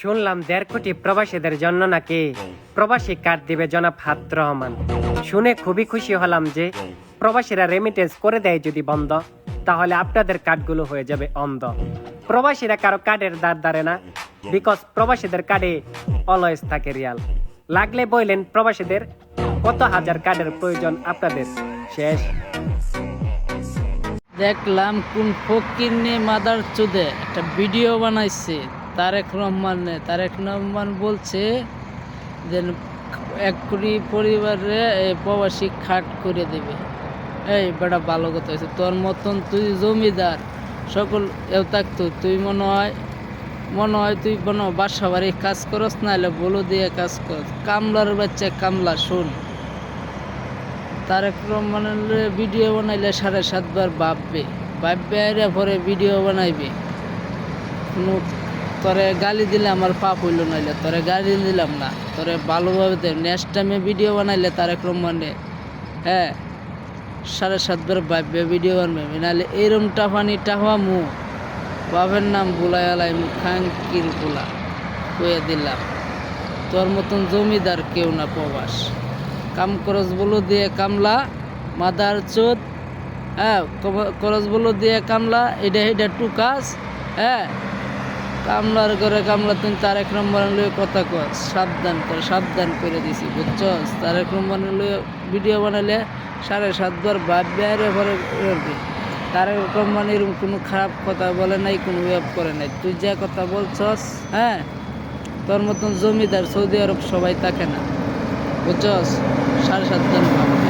শুনলাম 1.5 কোটি প্রবাসীদের জন্য নাকি প্রবাসী কার্ড দিবে জনাব হাত রহমান। শুনে খুবই খুশি হলাম যে প্রবাসীরা রেমিটেন্স করে দেয় যদি বন্ধ, তাহলে আপনাদের কার্ডগুলো হয়ে যাবে অন্ধ। প্রবাসীরা কারো কার্ডের দ্বার ধারে না, বিকজ প্রবাসীদের কার্ডে অলওয়েজ থাকে রিয়াল। লাগলে বললেন প্রবাসীদের কত হাজার কার্ডের প্রয়োজন আপনাদের। শেষ। দেখলাম কোন ফকির নিয়ে মাদার চোদে একটা ভিডিও বানাইছে তারেক রহমান বলছে যে 1 কোটি পরিবারে প্রবাসী খাট করে দেবে। এই বেটা ভালো কথা হয়েছে, তোর মতন তুই জমিদার সকল এও থাকতো, তুই মনে হয় তুই বাসা বাড়ি কাজ করস, না হলে বলো দিয়ে কাজ করস, কামলার বাচ্চা কামলা। শোন, তারেক রহমানের ভিডিও বানাইলে 7.5 বার ভাববে আরে পরে ভিডিও বানাইবে। কোনো তোরে গালি দিলে আমার পাপ হইল, নাইলে তোরে গালি দিলাম না, তোরে ভালোভাবে দে। নেক্সট টাইমে ভিডিও বানাইলে তারেক রহমানে 7.5 বার ভাববে ভিডিও বানবে, নাহলে এরম টাফা মু বাপের নাম বুলাই আলাই খাঙ্কির গোলা কয়ে দিলাম। তোর মতন জমিদার কেউ না প্রবাস। কাম করস বলো দিয়ে কামলা মাদার চোদ, করস বলো দিয়ে কামলা, এটা টুকাস। কামলার ঘরে কামলা। তুমি তারেক রহমানের লয়ে কথা কর, সাবধান করে দিছি, বুঝছস? তারেক রহমানের লয়ে ভিডিও বানাইলে 7.5 বার ভাববে আরে পরে করবে। তারেক রহমান এরকম কোনো খারাপ কথা বলে নাই, কোনো ওয়েব করে নাই। তুই যা কথা বলছস, তোর মতন জমিদার সৌদি আরব সবাই থাকে না, বুঝছস? 7.5 বার ভাববে।